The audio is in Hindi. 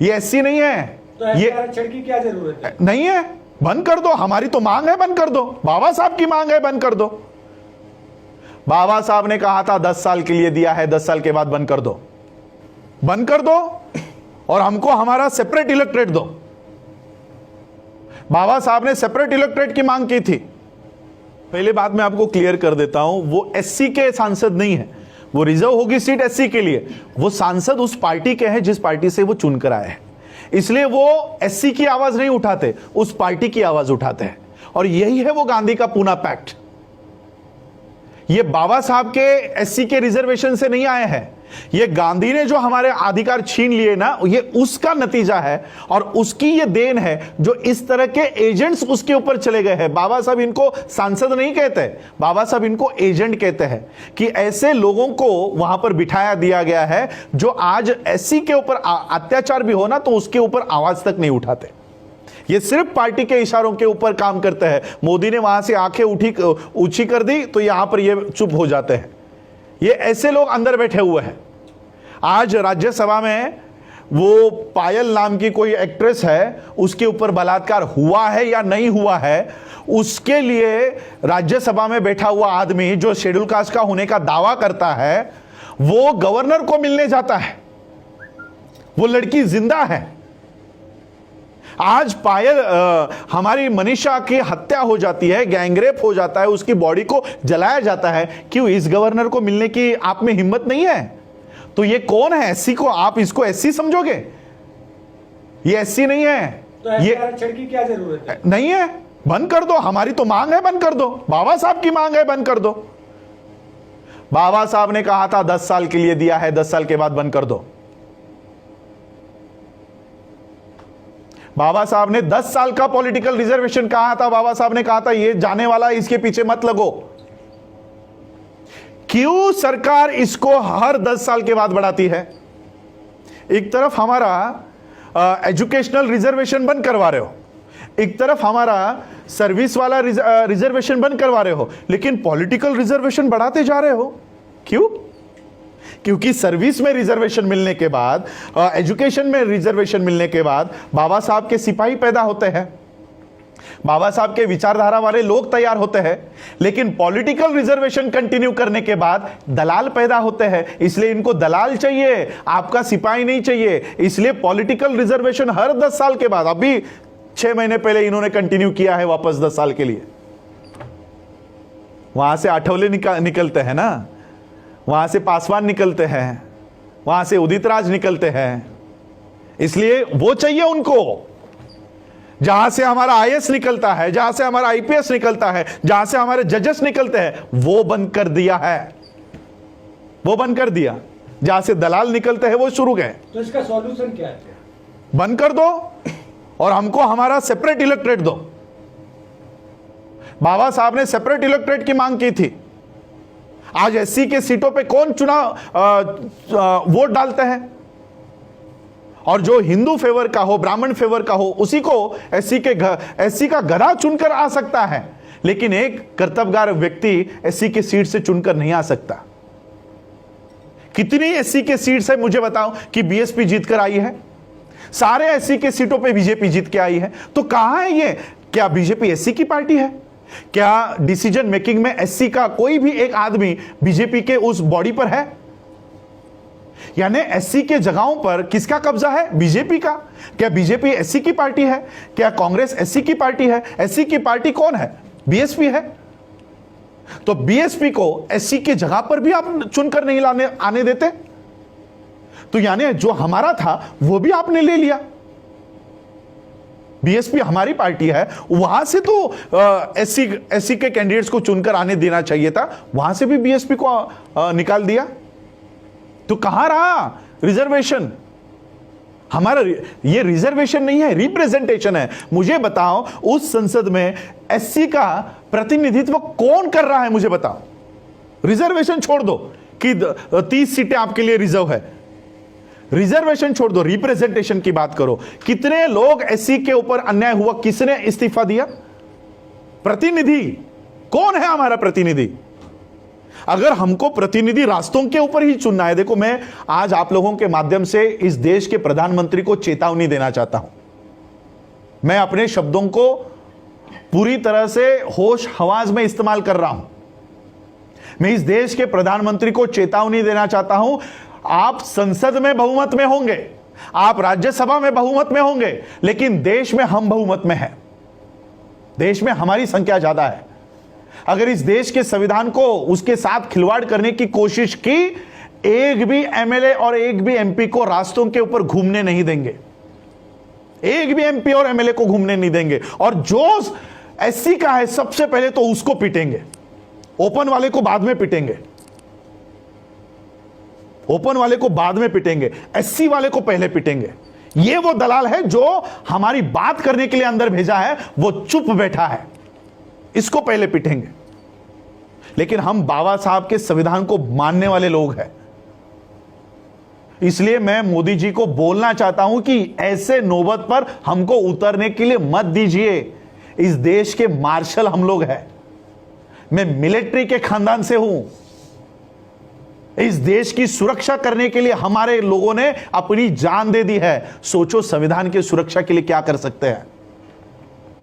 ये एससी नहीं है। तो ये आरक्षण की क्या जरूरत है? नहीं है, बंद कर दो। हमारी तो मांग है, बंद कर दो। बाबा साहब की मांग है, बंद कर दो। बाबा साहब ने कहा था 10 साल के लिए दिया है, 10 साल के बाद बंद कर दो, बंद कर दो और हमको हमारा सेपरेट इलेक्ट्रेट दो। बाबा साहब ने सेपरेट इलेक्ट्रेट की मांग की थी। पहले बात मैं आपको क्लियर कर देता हूं, वो एससी के सांसद नहीं है, वो रिजर्व होगी सीट एससी के लिए। वो सांसद उस पार्टी के हैं जिस पार्टी से वो चुनकर आए हैं, इसलिए वो एससी की आवाज नहीं उठाते, उस पार्टी की आवाज उठाते हैं। और यही है वो गांधी का पूना पैक्ट। ये बाबा साहब के एससी के रिजर्वेशन से नहीं आए हैं, ये गांधी ने जो हमारे अधिकार छीन लिए ना, ये उसका नतीजा है और उसकी ये देन है जो इस तरह के एजेंट्स उसके ऊपर चले गए हैं। बाबा साहब इनको सांसद नहीं कहते, बाबा साहब इनको एजेंट कहते हैं कि ऐसे लोगों को वहां पर बिठाया दिया गया है जो आज एससी के ऊपर अत्याचार भी हो ना तो उसके ऊपर आवाज तक नहीं उठाते। ये सिर्फ पार्टी के इशारों के ऊपर काम करते हैं। मोदी ने वहां से आंखें ऊंची कर दी तो यहां पर ये चुप हो जाते हैं। ये ऐसे लोग अंदर बैठे हुए हैं। आज राज्यसभा में वो पायल नाम की कोई एक्ट्रेस है, उसके ऊपर बलात्कार हुआ है या नहीं हुआ है, उसके लिए राज्यसभा में बैठा हुआ आदमी जो शेड्यूल कास्ट का होने का दावा करता है, वो गवर्नर को मिलने जाता है। वो लड़की जिंदा है। आज पायल हमारी मनीषा की हत्या हो जाती है, गैंगरेप हो जाता है, उसकी बॉडी को जलाया जाता है। क्यों? इस गवर्नर को मिलने की आप में हिम्मत नहीं है? तो ये कौन है? एससी को आप इसको एससी समझोगे? ये एससी नहीं है। तो ये आरक्षण की क्या जरूरत है? नहीं है, बंद कर दो। हमारी तो मांग है, बंद कर दो। बाबा साहब की मांग है, बंद कर दो। बाबा साहब ने कहा था 10 साल के लिए दिया है, 10 साल के बाद बंद कर दो। बाबा साहब ने 10 साल का पॉलिटिकल रिजर्वेशन कहा था। बाबा साहब ने कहा था ये जाने वाला है, इसके पीछे मत लगो। क्यों सरकार इसको हर 10 साल के बाद बढ़ाती है? एक तरफ हमारा एजुकेशनल रिजर्वेशन बंद करवा रहे हो, एक तरफ हमारा सर्विस वाला रिजर्वेशन बंद करवा रहे हो, लेकिन पॉलिटिकल रिजर्वेशन बढ़ाते जा रहे हो। क्यों? क्योंकि सर्विस में रिजर्वेशन मिलने के बाद, एजुकेशन में रिजर्वेशन मिलने के बाद बाबा साहब के सिपाही पैदा होते हैं, बाबा साहब के विचारधारा वाले लोग तैयार होते हैं। लेकिन पॉलिटिकल रिजर्वेशन कंटिन्यू करने के बाद दलाल पैदा होते हैं, इसलिए इनको दलाल चाहिए, आपका सिपाही नहीं चाहिए। इसलिए पॉलिटिकल रिजर्वेशन हर 10 साल के बाद, अभी 6 महीने पहले इन्होंने कंटिन्यू किया है वापस 10 साल के लिए। वहां से आठवले निकलते हैं ना, वहां से पासवान निकलते हैं, वहां से उदित राज निकलते हैं, इसलिए वो चाहिए उनको। जहां से हमारा आईएएस निकलता है, जहां से हमारा आईपीएस निकलता है, जहां से हमारे जजेस निकलते हैं, वो बंद कर दिया है, वो बंद कर दिया। जहां से दलाल निकलते हैं वो शुरू गए। तो इसका सॉल्यूशन क्या है? बंद कर दो और हमको हमारा सेपरेट इलेक्ट्रेट दो। बाबा साहब ने सेपरेट इलेक्ट्रेट की मांग की थी। आज एससी के सीटों पे कौन चुनाव वोट डालते हैं? और जो हिंदू फेवर का हो, ब्राह्मण फेवर का हो, उसी को एससी का गधा चुनकर आ सकता है, लेकिन एक कर्तव्यगार व्यक्ति एससी के सीट से चुनकर नहीं आ सकता। कितनी एससी के सीट्स है मुझे बताओ कि बीएसपी जीतकर आई है? सारे एससी के सीटों पे बीजेपी जीत के आई है। तो कहां है ये? क्या बीजेपी एससी की पार्टी है? क्या डिसीजन मेकिंग में एससी का कोई भी एक आदमी बीजेपी के उस बॉडी पर है? यानी एससी के जगहों पर किसका कब्जा है? बीजेपी का। क्या बीजेपी एससी की पार्टी है? क्या कांग्रेस एससी की पार्टी है? एससी की पार्टी कौन है? बीएसपी है। तो बीएसपी को एससी की जगह पर भी आप चुनकर नहीं आने देते, तो यानी जो हमारा था वो भी आपने ले लिया। बीएसपी हमारी पार्टी है, वहां से तो एससी के कैंडिडेट्स को चुनकर आने देना चाहिए था, वहां से भी बीएसपी को निकाल दिया। तो कहां रहा रिजर्वेशन? हमारा ये रिजर्वेशन नहीं है, रिप्रेजेंटेशन है। मुझे बताओ उस संसद में एससी का प्रतिनिधित्व कौन कर रहा है? मुझे बताओ। रिजर्वेशन छोड़ दो कि 30 सीटें आपके लिए रिजर्व है, रिजर्वेशन छोड़ दो, रिप्रेजेंटेशन की बात करो। कितने लोग एससी के ऊपर अन्याय हुआ, किसने इस्तीफा दिया? प्रतिनिधि कौन है? हमारा प्रतिनिधि। अगर हमको प्रतिनिधि रास्तों के ऊपर ही चुनना है, देखो मैं आज आप लोगों के माध्यम से इस देश के प्रधानमंत्री को चेतावनी देना चाहता हूं। मैं अपने शब्दों को पूरी तरह से होश हवास में इस्तेमाल कर रहा हूं। मैं इस देश के प्रधानमंत्री को चेतावनी देना चाहता हूं, आप संसद में बहुमत में होंगे, आप राज्यसभा में बहुमत में होंगे, लेकिन देश में हम बहुमत में हैं। देश में हमारी संख्या ज्यादा है। अगर इस देश के संविधान को उसके साथ खिलवाड़ करने की कोशिश की, एक भी एमएलए और एक भी एमपी को रास्तों के ऊपर घूमने नहीं देंगे। एक भी एमपी और एमएलए को घूमने नहीं देंगे। और जो एससी का है सबसे पहले तो उसको पीटेंगे, ओपन वाले को बाद में पीटेंगे, ओपन वाले को बाद में पीटेंगे, एससी वाले को पहले पीटेंगे। ये वो दलाल है जो हमारी बात करने के लिए अंदर भेजा है, वो चुप बैठा है, इसको पहले पीटेंगे। लेकिन हम बाबा साहब के संविधान को मानने वाले लोग हैं, इसलिए मैं मोदी जी को बोलना चाहता हूं कि ऐसे नौबत पर हमको उतरने के लिए मत दीजिए। इस देश के मार्शल हम लोग हैं, मैं मिलिट्री के खानदान से हूं। इस देश की सुरक्षा करने के लिए हमारे लोगों ने अपनी जान दे दी है। सोचो संविधान की सुरक्षा के लिए क्या कर सकते हैं।